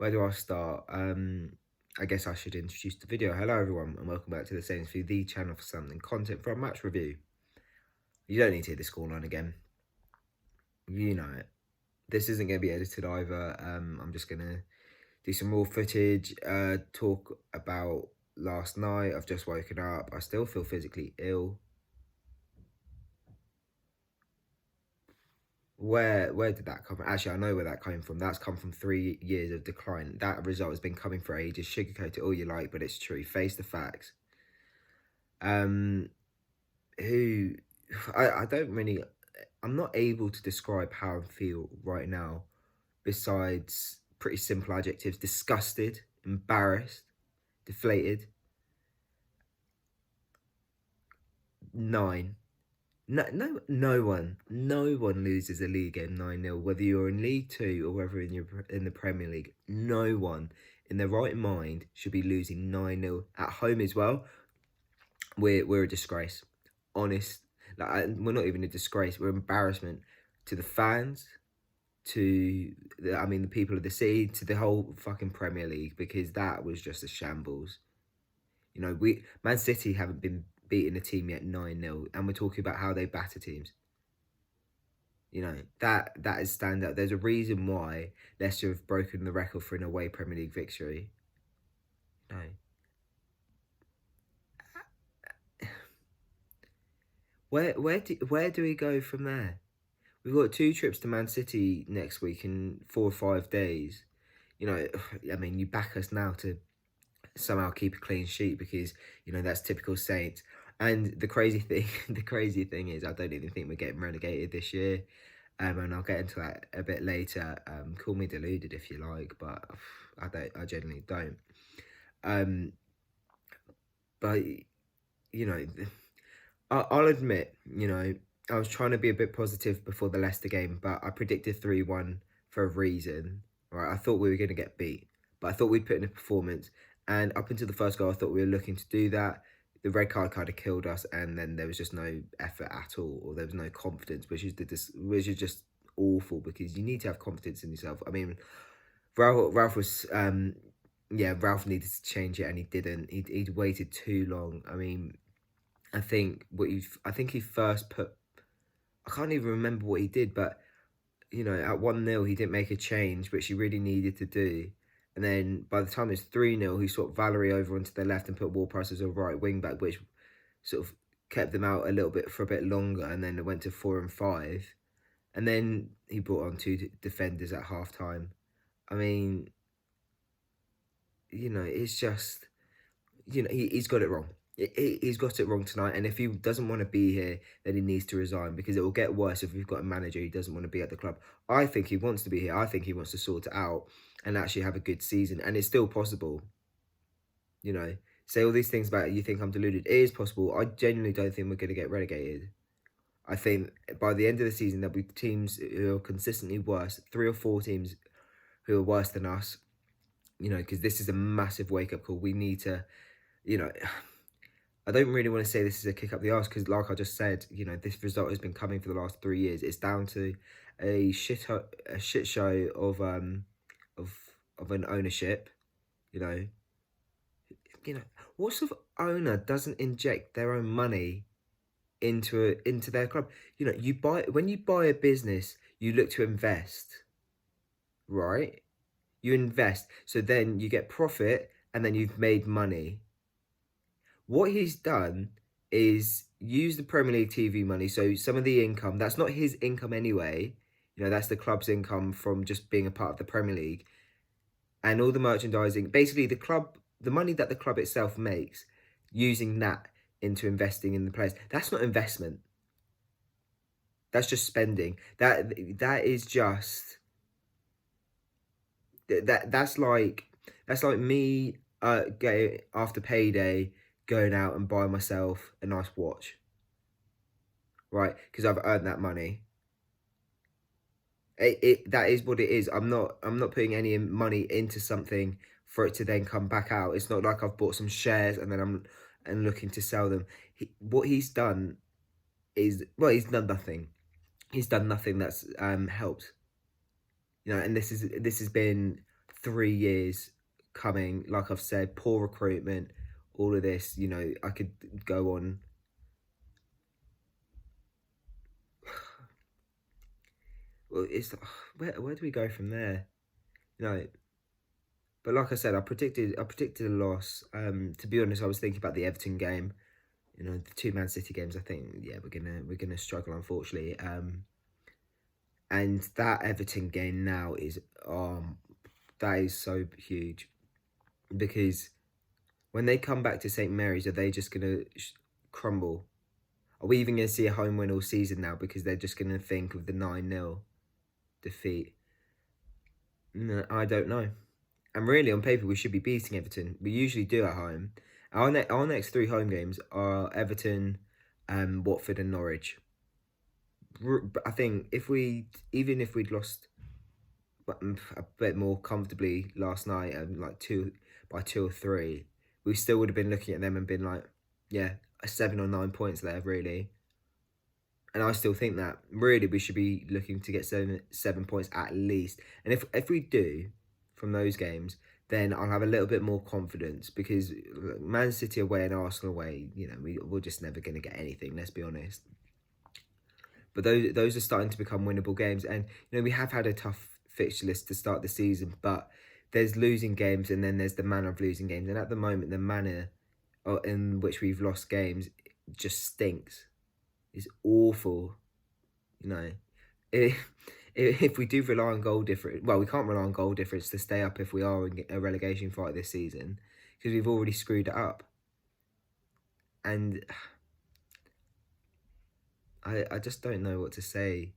Where do I start? I guess I should introduce the video. Hello everyone and welcome back to the Saints View, the channel for something content for a match review. You don't need to hear the scoreline again. You know it. This isn't going to be edited either. I'm just going to do some raw footage, talk about last night. I've just woken up. I still feel physically ill. Where did that come from? Actually, I know where that came from. That's come from 3 years of decline. That result has been coming for ages. Sugarcoat it all you like, but it's true. Face the facts. Who I don't really, I'm not able to describe how I feel right now besides pretty simple adjectives: disgusted, embarrassed, deflated. 9. No one loses a league game 9-0, whether you're in League 2 or whether you're in the Premier League. No one in their right mind should be losing 9-0 at home as well. We're a disgrace. Honest, like, we're not even a disgrace. We're embarrassment to the fans, to the people of the city, to the whole fucking Premier League, because that was just a shambles. You know, Man City haven't been beating a team yet 9-0, and we're talking about how they batter teams. You know, that is standout. There's a reason why Leicester have broken the record for an away Premier League victory. No. Where do we go from there? We've got 2 trips to Man City next week in 4 or 5 days. You know, I mean, you back us now to somehow keep a clean sheet because, you know, that's typical Saints. And the crazy thing is, I don't even think we're getting relegated this year. And I'll get into that a bit later. Call me deluded if you like, but I genuinely don't. But you know, I'll admit, you know, I was trying to be a bit positive before the Leicester game, but I predicted 3-1 for a reason. Right, I thought we were going to get beat, but I thought we'd put in a performance. And up until the first goal, I thought we were looking to do that. The red card kind of killed us, and then there was just no effort at all, or there was no confidence, which is just awful, because you need to have confidence in yourself. I mean, Ralph was Ralph needed to change it, and he didn't. He'd waited too long. I mean, I think he first put. I can't even remember what he did, but you know, at 1-0 he didn't make a change, which he really needed to do. And then by the time it's 3-0, he swapped Valerie over onto the left and put Ward-Prowse as a right wing back, which sort of kept them out a little bit for a bit longer. And then it went to 4 and 5, and then he brought on 2 defenders at half time. I mean, you know, it's just, you know, he's got it wrong. He's got it wrong tonight, and if he doesn't want to be here, then he needs to resign, because it will get worse if we've got a manager who doesn't want to be at the club. I think he wants to be here. I think he wants to sort it out and actually have a good season, and it's still possible. You know, say all these things about you think I'm deluded. It is possible. I genuinely don't think we're going to get relegated. I think by the end of the season, there'll be teams who are consistently worse, 3 or 4 teams who are worse than us. You know, because this is a massive wake-up call. We need to, you know, I don't really want to say this is a kick up the arse, because like I just said, you know, this result has been coming for the last 3 years. It's down to a shit show of an ownership. You know, what sort of owner doesn't inject their own money into their club? You know, when you buy a business, you look to invest, right? You invest, so then you get profit, and then you've made money. What he's done is use the Premier League TV money, so some of the income, that's not his income anyway, you know, that's the club's income from just being a part of the Premier League, and all the merchandising, basically the money that the club itself makes, using that into investing in the players. That's not investment. That's just spending. That is just, that's like me after payday, going out and buy myself a nice watch, right? Because I've earned that money. That is what it is. I'm not putting any money into something for it to then come back out. It's not like I've bought some shares and then I'm looking to sell them. What he's done is, well, he's done nothing. He's done nothing that's helped. You know, and this has been 3 years coming. Like I've said, poor recruitment, all of this. I could go on. Well, it's where do we go from there? You know, but like I said, I predicted a loss. To be honest, I was thinking about the Everton game. The two Man City games. I think we're gonna struggle, unfortunately. And that Everton game now is that is so huge, because when they come back to St. Mary's, are they just gonna crumble? Are we even gonna see a home win all season now, because they're just gonna think of the 9-0 defeat? No, I don't know. And really, on paper, we should be beating Everton. We usually do at home. Our next three home games are Everton, Watford, and Norwich. I think even if we'd lost a bit more comfortably last night, like by 2 or 3, we still would have been looking at them and been like, yeah, 7 or 9 points there, really. And I still think that really we should be looking to get 7 points at least. And if we do from those games, then I'll have a little bit more confidence, because Man City away and Arsenal away, we're just never going to get anything. Let's be honest. But those are starting to become winnable games, and we have had a tough fixture list to start the season, but there's losing games, and then there's the manner of losing games, and at the moment the manner in which we've lost games just stinks. It's awful. If we do rely on goal difference, well, we can't rely on goal difference to stay up if we are in a relegation fight this season, because we've already screwed it up. And I just don't know what to say.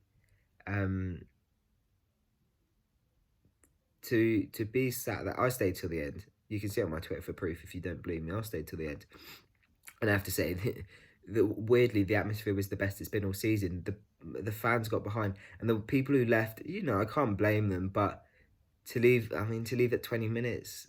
To be sat that I stayed till the end. You can see on my Twitter for proof if you don't believe me. I stayed till the end, and I have to say that weirdly the atmosphere was the best it's been all season. The fans got behind, and the people who left, I can't blame them. But to leave at 20 minutes,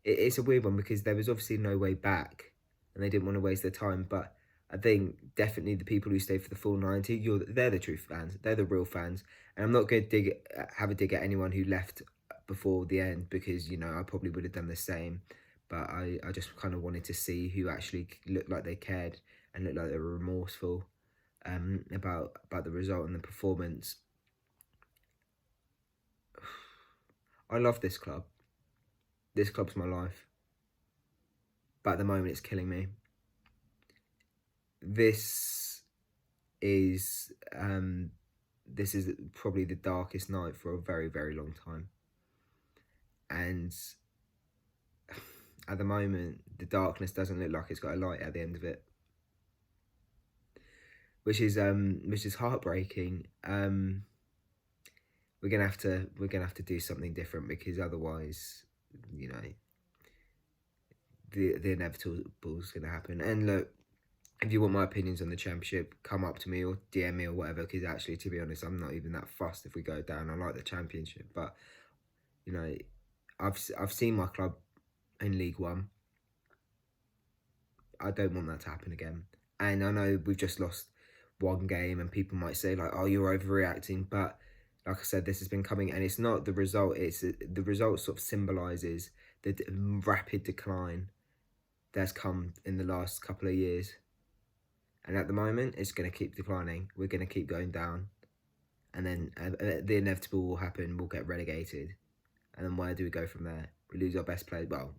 it's a weird one, because there was obviously no way back, and they didn't want to waste their time. But I think definitely the people who stayed for the full 90, they're the true fans. They're the real fans. And I'm not going to have a dig at anyone who left before the end, because I probably would have done the same. But I just kind of wanted to see who actually looked like they cared and looked like they were remorseful about the result and the performance. I love this club. This club's my life. But at the moment, it's killing me. This is probably the darkest night for a very, very long time. And at the moment, the darkness doesn't look like it's got a light at the end of it, which is heartbreaking. We're gonna have to do something different, because otherwise, the inevitable is gonna happen. And look, if you want my opinions on the Championship, come up to me or DM me or whatever, because actually, to be honest, I'm not even that fussed if we go down. I like the Championship, but I've seen my club in League One. I don't want that to happen again. And I know we've just lost one game, and people might say like, "Oh, you're overreacting," but like I said, this has been coming, and it's not the result. It's the result sort of symbolises the rapid decline that's come in the last couple of years. And at the moment, it's going to keep declining. We're going to keep going down. And then the inevitable will happen. We'll get relegated. And then where do we go from there? We lose our best player. Well,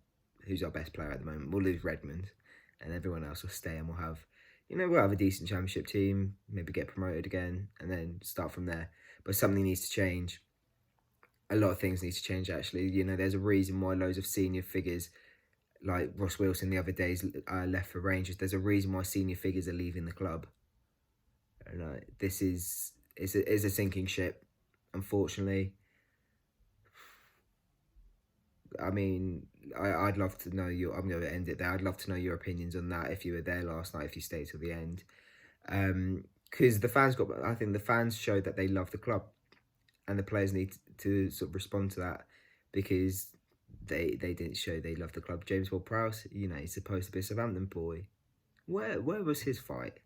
who's our best player at the moment? We'll lose Redmond. And everyone else will stay, and we'll have a decent Championship team. Maybe get promoted again. And then start from there. But something needs to change. A lot of things need to change, actually. There's a reason why loads of senior figures, like Ross Wilson the other days, left for Rangers. There's a reason why senior figures are leaving the club. This is a sinking ship, unfortunately. I mean, I'd love to know I'm going to end it there. I'd love to know your opinions on that, if you were there last night, if you stayed till the end. Because I think the fans showed that they love the club, and the players need to sort of respond to that, because they didn't show they love the club. James Ward-Prowse, he's supposed to be a Southampton boy. Where was his fight?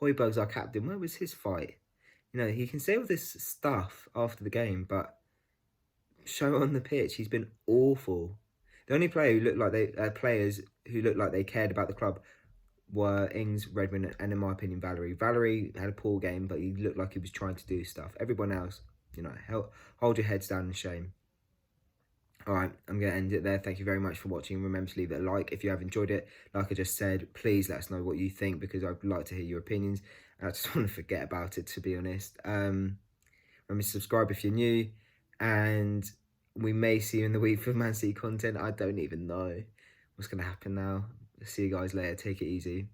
Højbjerg's our captain. Where was his fight? He can say all this stuff after the game, but show it on the pitch. He's been awful. The only player who looked like players who looked like they cared about the club were Ings, Redmond, and in my opinion, Valerie. Valerie had a poor game, but he looked like he was trying to do stuff. Everyone else, hold your heads down in shame. Alright, I'm going to end it there. Thank you very much for watching. Remember to leave it a like if you have enjoyed it. Like I just said, please let us know what you think, because I'd like to hear your opinions. I just want to forget about it, to be honest. Remember to subscribe if you're new, and we may see you in the week for Man City content. I don't even know what's going to happen now. See you guys later. Take it easy.